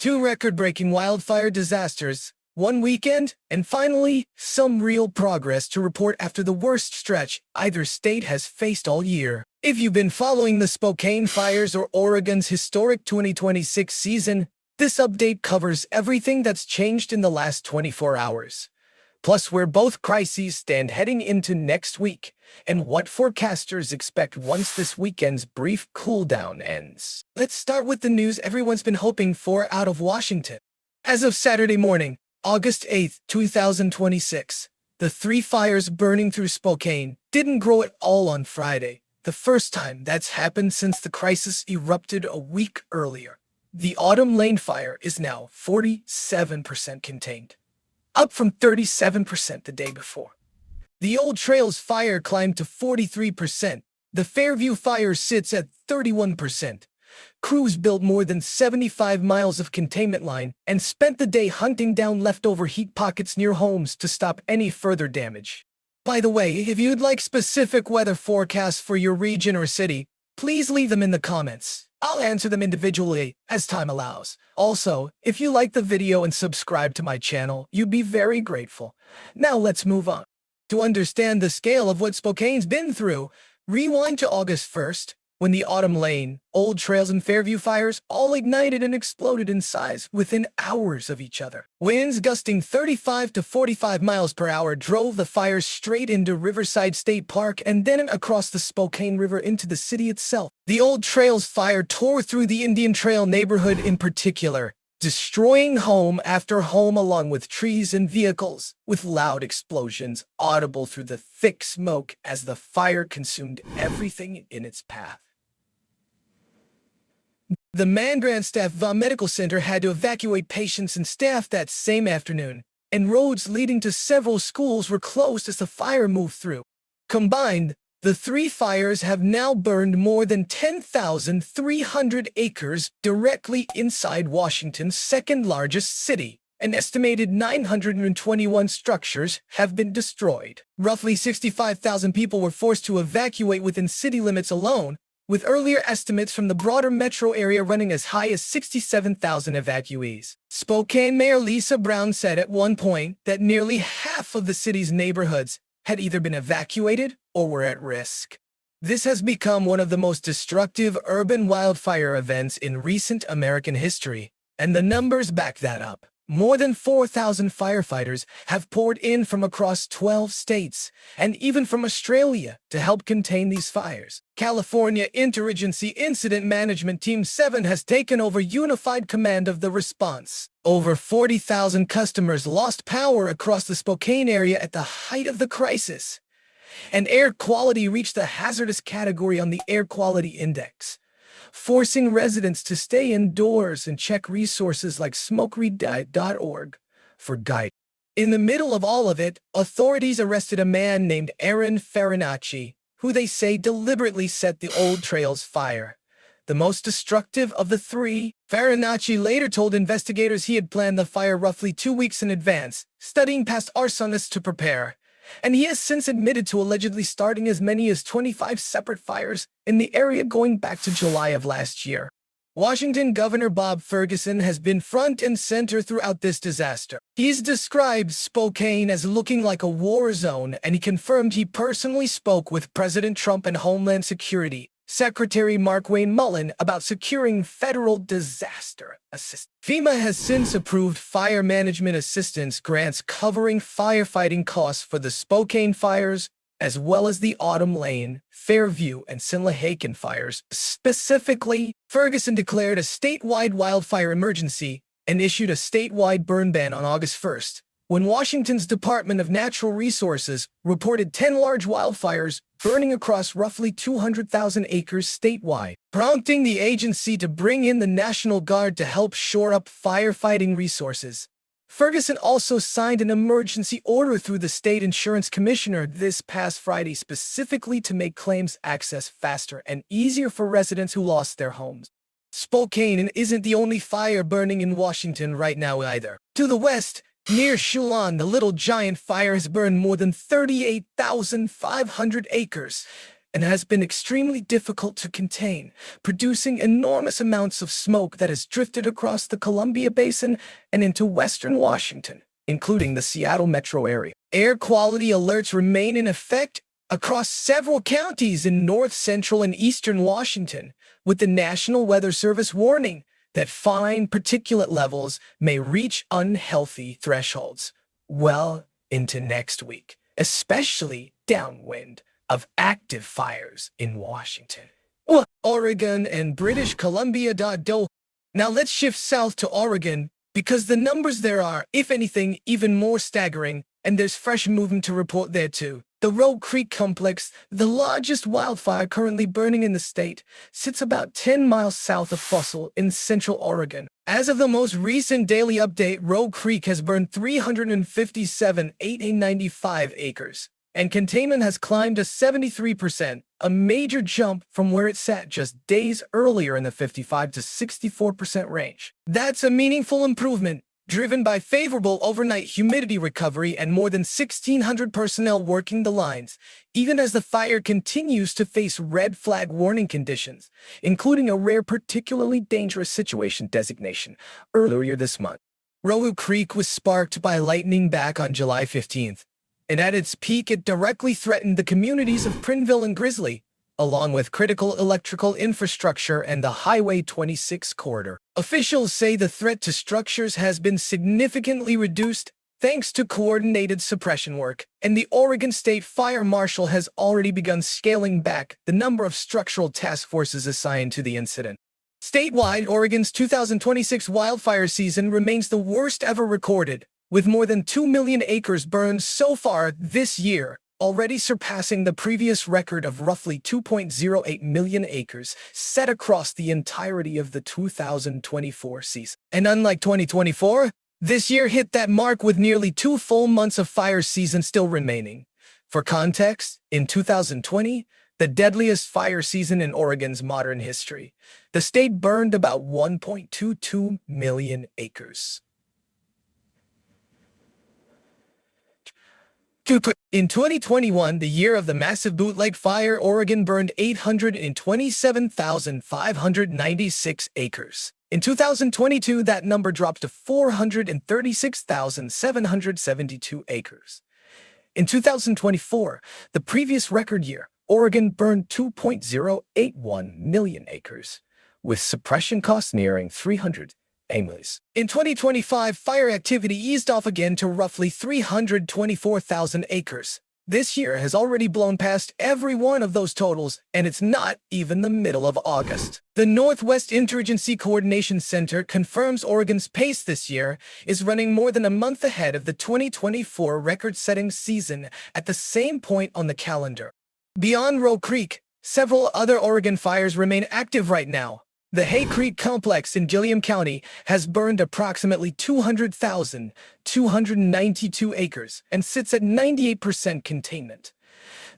Two record-breaking wildfire disasters, one weekend, and finally, some real progress to report after the worst stretch either state has faced all year. If you've been following the Spokane fires or Oregon's historic 2026 season, this update covers everything that's changed in the last 24 hours. Plus where both crises stand heading into next week, and what forecasters expect once this weekend's brief cool-down ends. Let's start with the news everyone's been hoping for out of Washington. As of Saturday morning, August 8, 2026, the three fires burning through Spokane didn't grow at all on Friday, the first time that's happened since the crisis erupted a week earlier. The Autumn Lane fire is now 47% contained, up from 37% the day before. The Old Trails fire climbed to 43%. The Fairview fire sits at 31%. Crews built more than 75 miles of containment line and spent the day hunting down leftover heat pockets near homes to stop any further damage. By the way, if you'd like specific weather forecasts for your region or city, please leave them in the comments. I'll answer them individually as time allows. Also, if you like the video and subscribe to my channel, you'd be very grateful. Now let's move on. To understand the scale of what Spokane's been through, rewind to August 1st, when the Autumn Lane, Old Trails, and Fairview fires all ignited and exploded in size within hours of each other. Winds gusting 35 to 45 miles per hour drove the fires straight into Riverside State Park and then across the Spokane River into the city itself. The Old Trails fire tore through the Indian Trail neighborhood in particular, destroying home after home along with trees and vehicles, with loud explosions audible through the thick smoke as the fire consumed everything in its path. The Mangrand Staff Medical Center had to evacuate patients and staff that same afternoon, and roads leading to several schools were closed as the fire moved through. Combined, the three fires have now burned more than 10,300 acres directly inside Washington's second-largest city. An estimated 921 structures have been destroyed. Roughly 65,000 people were forced to evacuate within city limits alone, with earlier estimates from the broader metro area running as high as 67,000 evacuees. Spokane Mayor Lisa Brown said at one point that nearly half of the city's neighborhoods had either been evacuated or were at risk. This has become one of the most destructive urban wildfire events in recent American history, and the numbers back that up. More than 4,000 firefighters have poured in from across 12 states, and even from Australia, to help contain these fires. California Interagency Incident Management Team 7 has taken over unified command of the response. Over 40,000 customers lost power across the Spokane area at the height of the crisis, and air quality reached the hazardous category on the Air Quality Index, forcing residents to stay indoors and check resources like smokeread.org for guidance. In the middle of all of it, authorities arrested a man named Aaron Farinacci, who they say deliberately set the Old Trails fire, the most destructive of the three. Farinacci later told investigators he had planned the fire roughly 2 weeks in advance, studying past arsonists to prepare, and he has since admitted to allegedly starting as many as 25 separate fires in the area going back to July of last year. Washington Governor Bob Ferguson has been front and center throughout this disaster. He's described Spokane as looking like a war zone, and he confirmed he personally spoke with President Trump and Homeland Security Secretary Markwayne Mullin about securing federal disaster assistance. FEMA has since approved fire management assistance grants covering firefighting costs for the Spokane fires, as well as the Autumn Lane, Fairview, and Sinlahaken fires. Specifically, Ferguson declared a statewide wildfire emergency and issued a statewide burn ban on August 1st, when Washington's Department of Natural Resources reported 10 large wildfires burning across roughly 200,000 acres statewide, prompting the agency to bring in the National Guard to help shore up firefighting resources. Ferguson also signed an emergency order through the state insurance commissioner this past Friday specifically to make claims access faster and easier for residents who lost their homes. Spokane isn't the only fire burning in Washington right now either. To the west, near Chelan, the Little Giant fire has burned more than 38,500 acres, and has been extremely difficult to contain, producing enormous amounts of smoke that has drifted across the Columbia Basin and into western Washington, including the Seattle metro area. Air quality alerts remain in effect across several counties in north, central, and eastern Washington, with the National Weather Service warning that fine particulate levels may reach unhealthy thresholds well into next week, especially downwind of active fires in Washington, Oregon, and British Columbia. Now let's shift south to Oregon, because the numbers there are, if anything, even more staggering, and there's fresh movement to report there too. The Rogue Creek Complex, the largest wildfire currently burning in the state, sits about 10 miles south of Fossil in central Oregon. As of the most recent daily update, Rogue Creek has burned 357,895 acres, and containment has climbed to 73%, a major jump from where it sat just days earlier in the 55 to 64% range. That's a meaningful improvement, driven by favorable overnight humidity recovery and more than 1,600 personnel working the lines, even as the fire continues to face red flag warning conditions, including a rare particularly dangerous situation designation earlier this month. Rogue Creek was sparked by lightning back on July 15th, and at its peak it directly threatened the communities of Prineville and Grizzly, along with critical electrical infrastructure and the Highway 26 corridor. Officials say the threat to structures has been significantly reduced thanks to coordinated suppression work, and the Oregon State Fire Marshal has already begun scaling back the number of structural task forces assigned to the incident. Statewide, Oregon's 2026 wildfire season remains the worst ever recorded, with more than 2 million acres burned so far this year, already surpassing the previous record of roughly 2.08 million acres set across the entirety of the 2024 season. And unlike 2024, this year hit that mark with nearly 2 full months of fire season still remaining. For context, in 2020, the deadliest fire season in Oregon's modern history, the state burned about 1.22 million acres. In 2021, the year of the massive bootleg fire, Oregon burned 827,596 acres. In 2022, that number dropped to 436,772 acres. In 2024, the previous record year, Oregon burned 2.081 million acres, with suppression costs nearing $300 million. In 2025, fire activity eased off again to roughly 324,000 acres. This year has already blown past every one of those totals, and it's not even the middle of August. The Northwest Interagency Coordination Center confirms Oregon's pace this year is running more than a month ahead of the 2024 record-setting season at the same point on the calendar. Beyond Rogue Creek, several other Oregon fires remain active right now. The Hay Creek Complex in Gilliam County has burned approximately 200,292 acres and sits at 98% containment.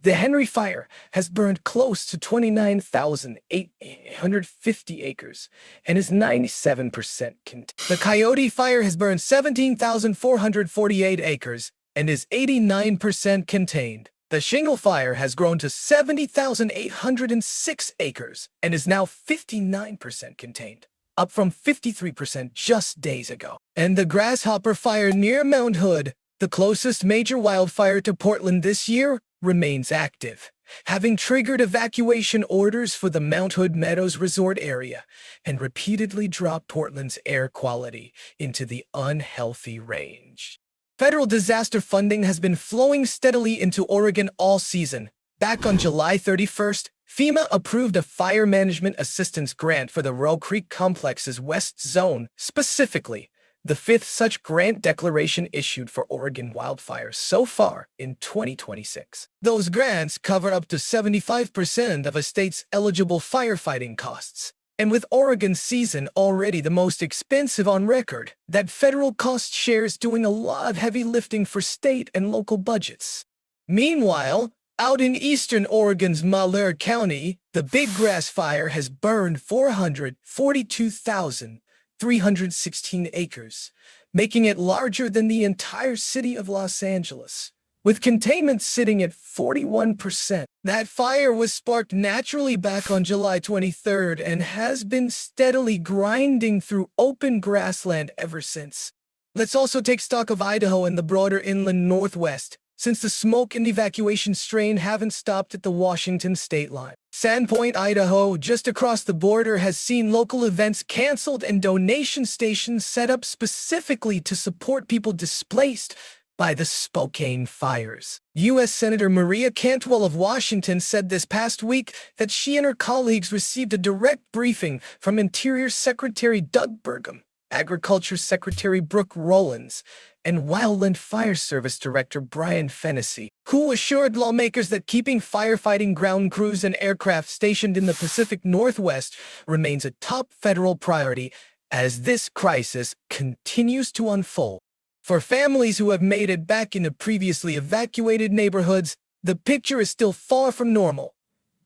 The Henry Fire has burned close to 29,850 acres and is 97% contained. The Coyote Fire has burned 17,448 acres and is 89% contained. The Shingle Fire has grown to 70,806 acres and is now 59% contained, up from 53% just days ago. And the Grasshopper Fire near Mount Hood, the closest major wildfire to Portland this year, remains active, having triggered evacuation orders for the Mount Hood Meadows Resort area and repeatedly dropped Portland's air quality into the unhealthy range. Federal disaster funding has been flowing steadily into Oregon all season. Back on July 31st, FEMA approved a fire management assistance grant for the Rogue Creek Complex's West Zone, specifically the 5th such grant declaration issued for Oregon wildfires so far in 2026. Those grants cover up to 75% of a state's eligible firefighting costs. And with Oregon's season already the most expensive on record, that federal cost share is doing a lot of heavy lifting for state and local budgets. Meanwhile, out in eastern Oregon's Malheur County, the Big Grass Fire has burned 442,316 acres, making it larger than the entire city of Los Angeles. with containment sitting at 41%. That fire was sparked naturally back on July 23rd and has been steadily grinding through open grassland ever since. Let's also take stock of Idaho and the broader inland Northwest, since the smoke and evacuation strain haven't stopped at the Washington state line. Sandpoint, Idaho, just across the border, has seen local events canceled and donation stations set up specifically to support people displaced by the Spokane fires. U.S. Senator Maria Cantwell of Washington said this past week that she and her colleagues received a direct briefing from Interior Secretary Doug Burgum, Agriculture Secretary Brooke Rollins, and Wildland Fire Service Director Brian Fennessy, who assured lawmakers that keeping firefighting ground crews and aircraft stationed in the Pacific Northwest remains a top federal priority as this crisis continues to unfold. For families who have made it back into previously evacuated neighborhoods, the picture is still far from normal.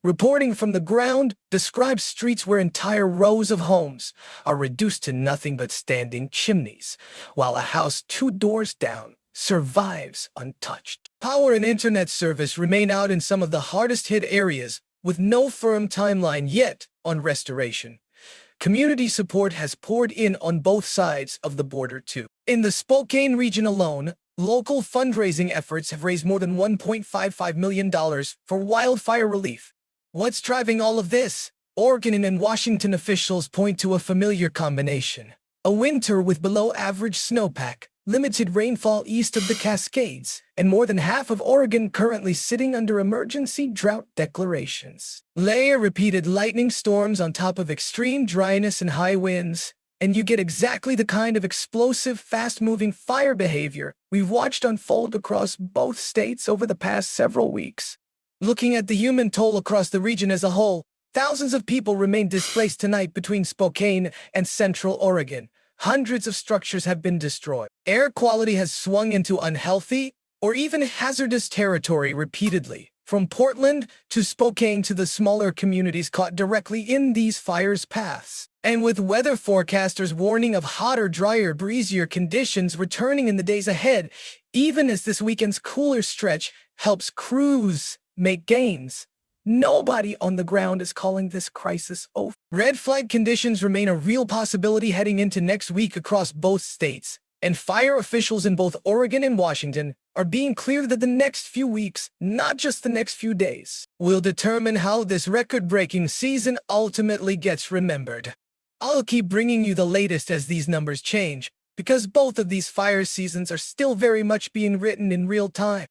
Reporting from the ground describes streets where entire rows of homes are reduced to nothing but standing chimneys, while a house 2 doors down survives untouched. Power and internet service remain out in some of the hardest-hit areas, with no firm timeline yet on restoration. Community support has poured in on both sides of the border, too. In the Spokane region alone, local fundraising efforts have raised more than $1.55 million for wildfire relief. What's driving all of this? Oregon and Washington officials point to a familiar combination: a winter with below-average snowpack, limited rainfall east of the Cascades, and more than half of Oregon currently sitting under emergency drought declarations. Layer repeated lightning storms on top of extreme dryness and high winds, and you get exactly the kind of explosive, fast-moving fire behavior we've watched unfold across both states over the past several weeks. Looking at the human toll across the region as a whole, thousands of people remain displaced tonight between Spokane and Central Oregon. Hundreds of structures have been destroyed. Air quality has swung into unhealthy or even hazardous territory repeatedly, from Portland to Spokane to the smaller communities caught directly in these fires' paths. And with weather forecasters warning of hotter, drier, breezier conditions returning in the days ahead, even as this weekend's cooler stretch helps crews make gains, nobody on the ground is calling this crisis over. Red flag conditions remain a real possibility heading into next week across both states, and fire officials in both Oregon and Washington are being clear that the next few weeks, not just the next few days, will determine how this record-breaking season ultimately gets remembered. I'll keep bringing you the latest as these numbers change, because both of these fire seasons are still very much being written in real time.